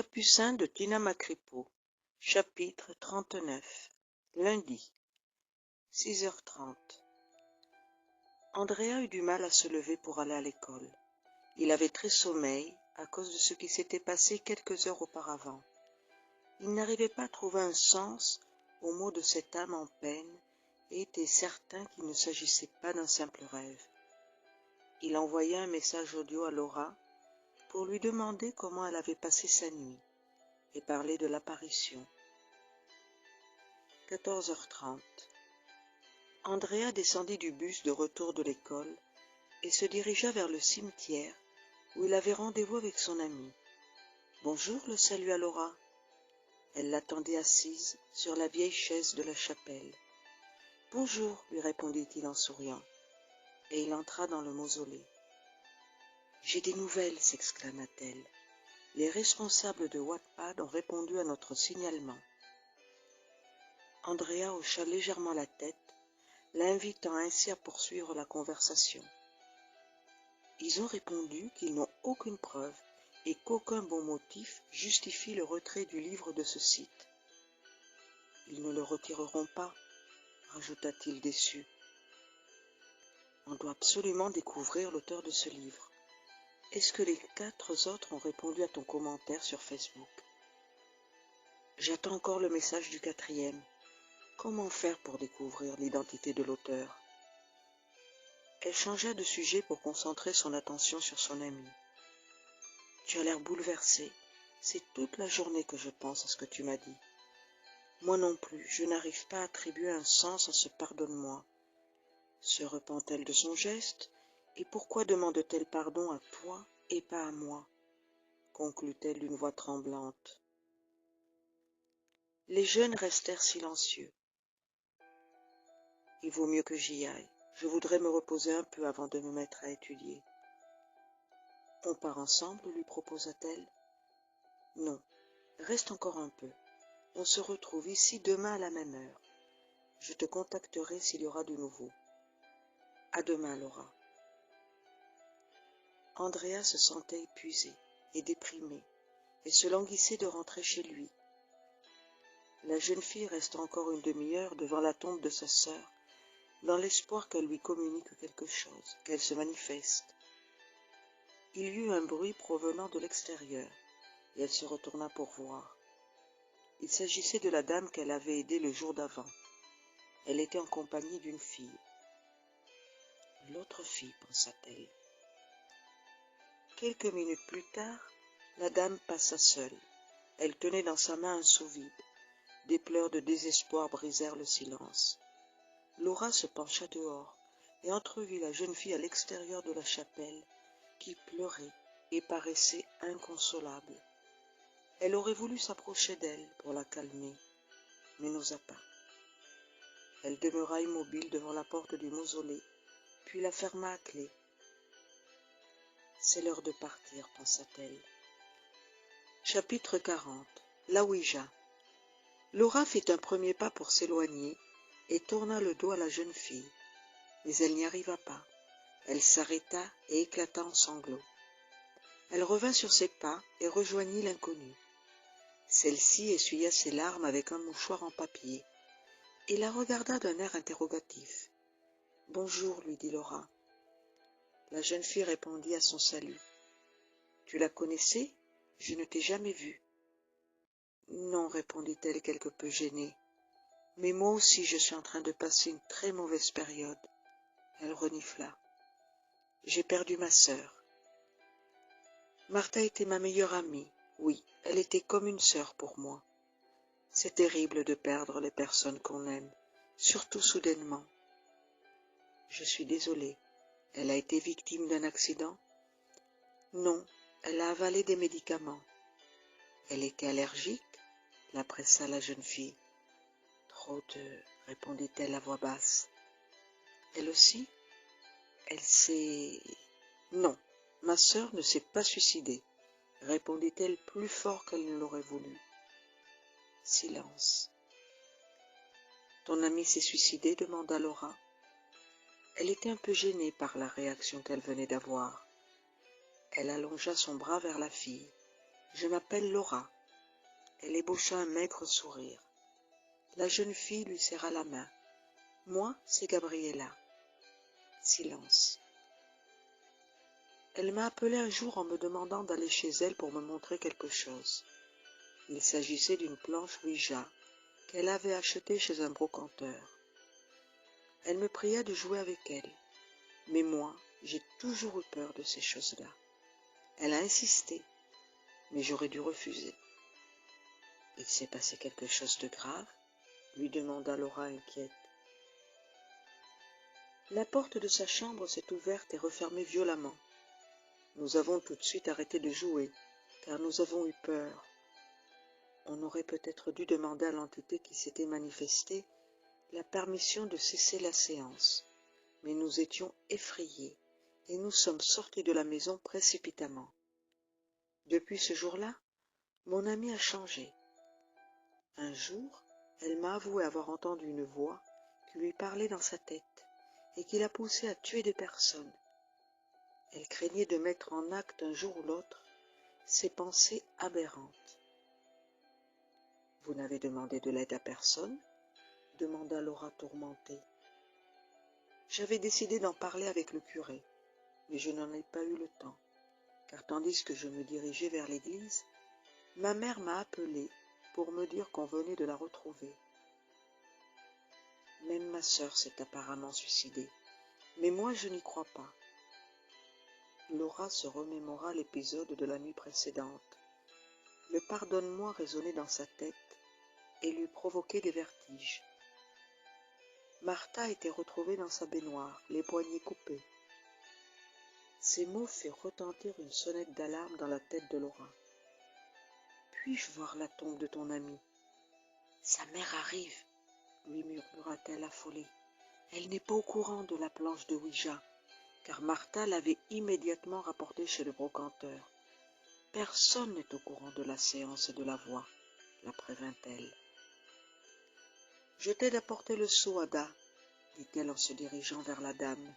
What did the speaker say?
Capucin de Tina Macripo, chapitre 39. Lundi, 6h30. Andrea eut du mal à se lever pour aller à l'école. Il avait très sommeil à cause de ce qui s'était passé quelques heures auparavant. Il n'arrivait pas à trouver un sens aux mots de cette âme en peine et était certain qu'il ne s'agissait pas d'un simple rêve. Il envoya un message audio à Laura pour lui demander comment elle avait passé sa nuit et parler de l'apparition. 14h30. Andrea descendit du bus de retour de l'école et se dirigea vers le cimetière où il avait rendez-vous avec son ami. « Bonjour » le salua Laura. Elle l'attendait assise sur la vieille chaise de la chapelle. « Bonjour » lui répondit-il en souriant, et il entra dans le mausolée. « J'ai des nouvelles » s'exclama-t-elle. « Les responsables de Wattpad ont répondu à notre signalement. » Andrea hocha légèrement la tête, l'invitant ainsi à poursuivre la conversation. Ils ont répondu qu'ils n'ont aucune preuve et qu'aucun bon motif justifie le retrait du livre de ce site. Ils ne le retireront pas, rajouta-t-il déçu. On doit absolument découvrir l'auteur de ce livre. Est-ce que les 4 autres ont répondu à ton commentaire sur Facebook? J'attends encore le message du 4e. Comment faire pour découvrir l'identité de l'auteur? Elle changea de sujet pour concentrer son attention sur son ami. Tu as l'air bouleversé. C'est toute la journée que je pense à ce que tu m'as dit. Moi non plus, je n'arrive pas à attribuer un sens à ce pardonne-moi. Se repent-elle de son geste? Et pourquoi demande-t-elle pardon à toi et pas à moi? Conclut-elle d'une voix tremblante. Les jeunes restèrent silencieux. Il vaut mieux que j'y aille. Je voudrais me reposer un peu avant de me mettre à étudier. On part ensemble, lui proposa-t-elle. Non, reste encore un peu. On se retrouve ici demain à la même heure. Je te contacterai s'il y aura de nouveau. À demain, Laura. Andrea se sentait épuisé et déprimé et se languissait de rentrer chez lui. La jeune fille resta encore une demi-heure devant la tombe de sa sœur, dans l'espoir qu'elle lui communique quelque chose, qu'elle se manifeste. Il y eut un bruit provenant de l'extérieur, et elle se retourna pour voir. Il s'agissait de la dame qu'elle avait aidée le jour d'avant. Elle était en compagnie d'une fille. L'autre fille, pensa-t-elle. Quelques minutes plus tard, la dame passa seule. Elle tenait dans sa main un seau vide. Des pleurs de désespoir brisèrent le silence. Laura se pencha dehors et entrevit la jeune fille à l'extérieur de la chapelle, qui pleurait et paraissait inconsolable. Elle aurait voulu s'approcher d'elle pour la calmer, mais n'osa pas. Elle demeura immobile devant la porte du mausolée, puis la ferma à clé. C'est l'heure de partir, pensa-t-elle. Chapitre 40. La Ouija. Laura fit un premier pas pour s'éloigner et tourna le dos à la jeune fille. Mais elle n'y arriva pas. Elle s'arrêta et éclata en sanglots. Elle revint sur ses pas et rejoignit l'inconnue. Celle-ci essuya ses larmes avec un mouchoir en papier et la regarda d'un air interrogatif. « Bonjour, lui dit Laura. La jeune fille répondit à son salut. « Tu la connaissais? Je ne t'ai jamais vue. » Non, répondit-elle quelque peu gênée. Mais moi aussi je suis en train de passer une très mauvaise période. Elle renifla. J'ai perdu ma sœur. Martha était ma meilleure amie. Oui, elle était comme une sœur pour moi. C'est terrible de perdre les personnes qu'on aime, surtout soudainement. Je suis désolée. Elle a été victime d'un accident? Non, elle a avalé des médicaments. Elle était allergique? La pressa la jeune fille. Trop de... répondit-elle à voix basse. Elle aussi? Elle s'est... Non, ma sœur ne s'est pas suicidée, répondit-elle plus fort qu'elle ne l'aurait voulu. Silence. Ton amie s'est suicidée? Demanda Laura. Elle était un peu gênée par la réaction qu'elle venait d'avoir. Elle allongea son bras vers la fille. Je m'appelle Laura. Elle ébaucha un maigre sourire. La jeune fille lui serra la main. Moi, c'est Gabriella. Silence. Elle m'a appelé un jour en me demandant d'aller chez elle pour me montrer quelque chose. Il s'agissait d'une planche Ouija qu'elle avait achetée chez un brocanteur. Elle me pria de jouer avec elle, mais moi, j'ai toujours eu peur de ces choses-là. Elle a insisté, mais j'aurais dû refuser. Il s'est passé quelque chose de grave? Lui demanda Laura inquiète. La porte de sa chambre s'est ouverte et refermée violemment. Nous avons tout de suite arrêté de jouer, car nous avons eu peur. On aurait peut-être dû demander à l'entité qui s'était manifestée la permission de cesser la séance, mais nous étions effrayés et nous sommes sortis de la maison précipitamment. Depuis ce jour-là, mon amie a changé. Un jour, elle m'a avoué avoir entendu une voix qui lui parlait dans sa tête et qui l'a poussée à tuer des personnes. Elle craignait de mettre en acte un jour ou l'autre ces pensées aberrantes. « Vous n'avez demandé de l'aide à personne ?» demanda Laura tourmentée. J'avais décidé d'en parler avec le curé, mais je n'en ai pas eu le temps, car tandis que je me dirigeais vers l'église, ma mère m'a appelée pour me dire qu'on venait de la retrouver. Même ma sœur s'est apparemment suicidée, mais moi je n'y crois pas. Laura se remémora l'épisode de la nuit précédente. Le pardonne-moi résonnait dans sa tête et lui provoquait des vertiges. Martha était retrouvée dans sa baignoire, les poignets coupés. Ces mots firent retentir une sonnette d'alarme dans la tête de Laura. « Puis-je voir la tombe de ton amie ?»« Sa mère arrive, » lui murmura-t-elle affolée. « Elle n'est pas au courant de la planche de Ouija, car Martha l'avait immédiatement rapportée chez le brocanteur. Personne n'est au courant de la séance et de la voix, la prévint-elle. « Je t'aide à porter le seau, Ada, dit-elle en se dirigeant vers la dame.